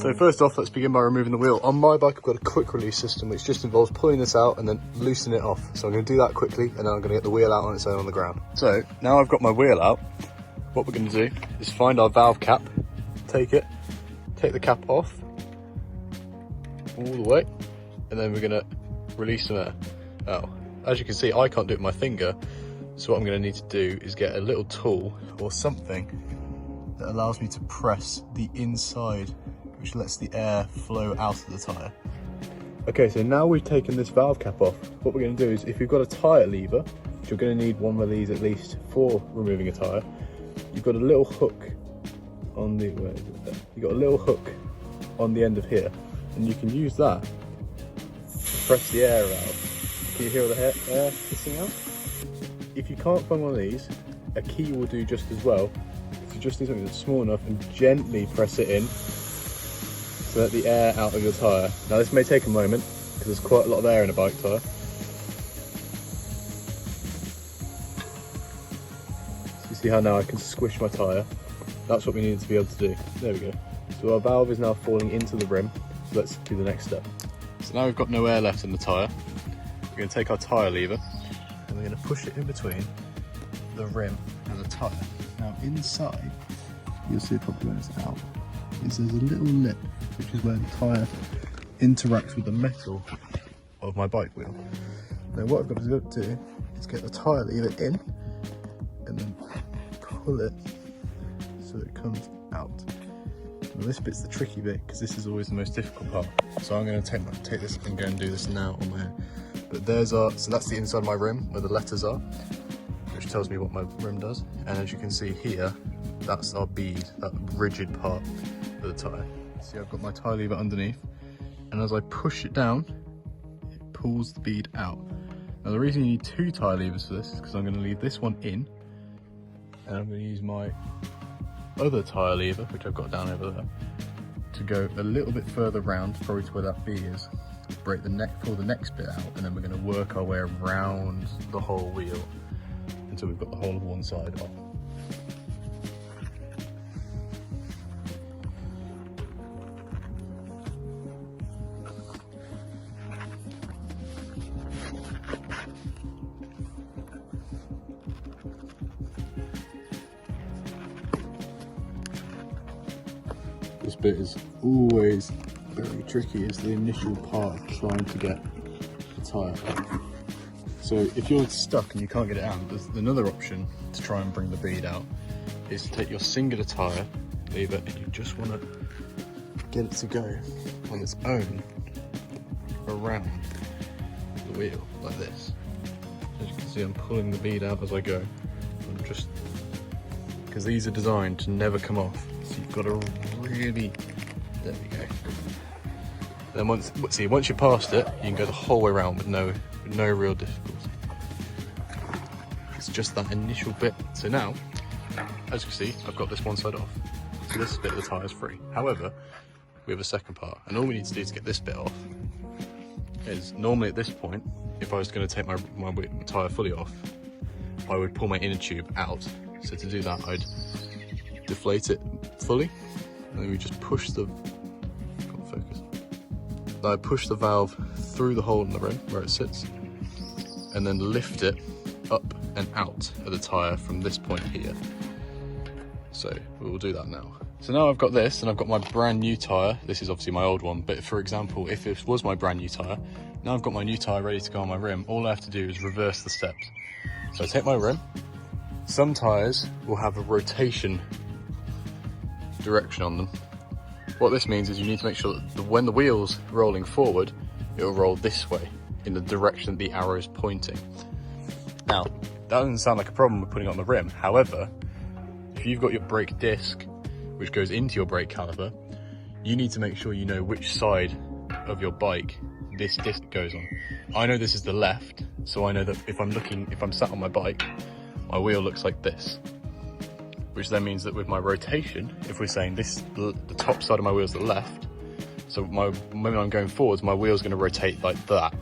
So first off, let's begin by removing the wheel. On my bike, I've got a quick release system, which just involves pulling this out and then loosening it off. So I'm going to do that quickly, and then I'm going to get the wheel out on its own on the ground. So now I've got my wheel out, what we're going to do is find our valve cap, take the cap off all the way, and then we're going to release some air. Now, as you can see, I can't do it with my finger, so what I'm going to need to do is get a little tool or something that allows me to press the inside, which lets the air flow out of the tyre. Okay, so now we've taken this valve cap off, what we're going to do is, if you've got a tyre lever, which you're going to need one of these at least for removing a tyre, you've got a little hook on the, where is it there? You've got a little hook on the end of here, and you can use that to press the air out. Can you hear all the air hissing out? If you can't find one of these, a key will do just as well. You just need something that's small enough and gently press it in to let the air out of your tyre. Now this may take a moment because there's quite a lot of air in a bike tyre. So you see how now I can squish my tyre? That's what we needed to be able to do. There we go. So our valve is now falling into the rim. So let's do the next step. So now we've got no air left in the tyre. We're going to take our tyre lever and we're going to push it in between the rim and the tyre. Now inside, you'll see probably when it's out, is there's a little lip, which is where the tyre interacts with the metal of my bike wheel. Now what I've got to do is get the tyre lever in and then pull it so it comes out. Now this bit's the tricky bit because this is always the most difficult part. So I'm going to take this and go and do this now on my own. But there's our, so that's the inside of my rim where the letters are, which tells me what my rim does. And as you can see here, that's our bead, that rigid part of the tyre. See, I've got my tyre lever underneath, and as I push it down, it pulls the bead out. Now the reason you need two tyre levers for this is because I'm going to leave this one in, and I'm going to use my other tyre lever, which I've got down over there, to go a little bit further round, probably to where that bead is, break the neck, pull the next bit out, and then we're going to work our way around the whole wheel until we've got the whole of one side off. This bit is always very tricky, is the initial part of trying to get the tyre out. So if you're stuck and you can't get it out, there's another option to try and bring the bead out, is to take your singular tyre lever and you just want to get it to go on its own around the wheel like this. As you can see, I'm pulling the bead out as I go. I'm just, because these are designed to never come off, so you've got to really, there we go. Then once you're past it, you can go the whole way around with no real difficulty. It's just that initial bit. So now, as you can see, I've got this one side off. So this bit of the tyre is free. However, we have a second part, and all we need to do to get this bit off is, normally at this point, if I was going to take my tyre fully off, I would pull my inner tube out. So to do that, I'd deflate it fully, and then we just push the, can't focus. I push the valve through the hole in the rim where it sits, and then lift it up and out of the tyre from this point here. So we will do that now. So now I've got this, and I've got my brand new tyre. This is obviously my old one, but for example, if this was my brand new tyre, now I've got my new tyre ready to go on my rim, all I have to do is reverse the steps. So I take my rim. Some tyres will have a rotation direction on them. What this means is you need to make sure that when the wheel's rolling forward, it will roll this way, in the direction that the arrow is pointing. Now, that doesn't sound like a problem with putting it on the rim. However, if you've got your brake disc, which goes into your brake caliper, you need to make sure you know which side of your bike this disc goes on. I know this is the left, so I know that if I'm sat on my bike, my wheel looks like this. Which then means that with my rotation, if we're saying this, the top side of my wheel is the left, so when I'm going forwards, my wheel's going to rotate like that.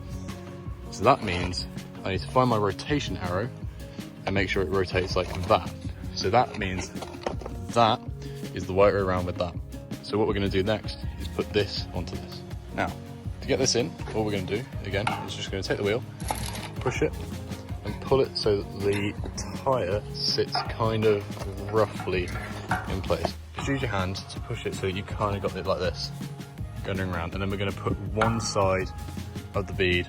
So that means I need to find my rotation arrow and make sure it rotates like that. So that means that is the right way around with that. So what we're going to do next is put this onto this. Now, to get this in, all we're going to do, again, is just going to take the wheel, push it, and pull it so that the tyre sits kind of roughly in place. Just use your hand to push it so that you kind of got it like this, going around, and then we're going to put one side of the bead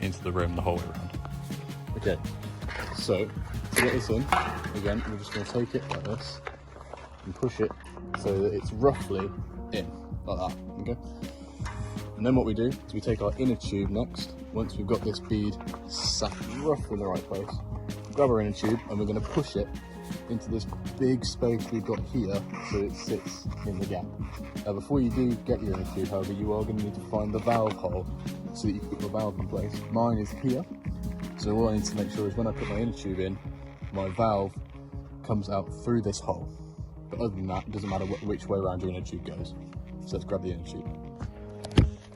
into the rim the whole way around. Okay, so to get this in, again, we're just going to take it like this and push it so that it's roughly in, like that, okay? And then what we do is we take our inner tube next. Once we've got this bead sat roughly in the right place, grab our inner tube and we're going to push it into this big space we've got here so it sits in the gap. Now before you do get your inner tube, however, you are going to need to find the valve hole so that you can put your valve in place. Mine is here, so all I need to make sure is when I put my inner tube in, my valve comes out through this hole. But other than that, it doesn't matter which way around your inner tube goes. So let's grab the inner tube.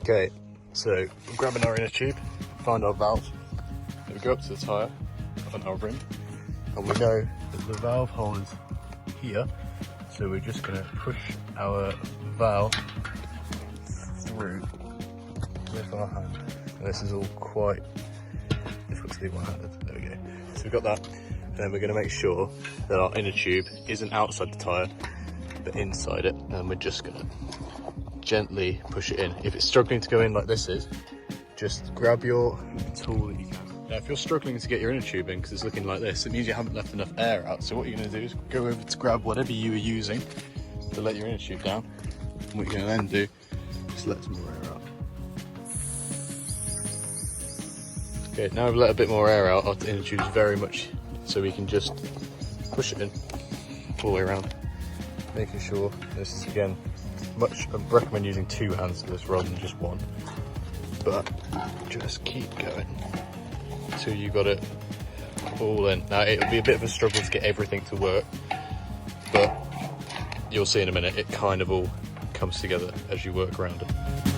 Okay, so we're grabbing our inner tube, find our valve, then we go up to the tyre on our rim, and we know that the valve hole is here, so we're just going to push our valve through with our hand. And this is all quite difficult to do one-handed. There we go. So we've got that, and then we're going to make sure that our inner tube isn't outside the tyre, but inside it, and we're just going to gently push it in. If it's struggling to go in like this is, just grab your tool that you can. Now if you're struggling to get your inner tube in because it's looking like this, it means you haven't left enough air out. So what you're going to do is go over to grab whatever you were using to let your inner tube down. And what you're going to then do is let some more air out. Okay, now we've let a bit more air out, our inner tube's very much, so we can just push it in all the way around, making sure this is, again, I recommend using 2 hands for this rather than just one, but just keep going until you got it all in. Now it'll be a bit of a struggle to get everything to work, but you'll see in a minute it kind of all comes together as you work around it.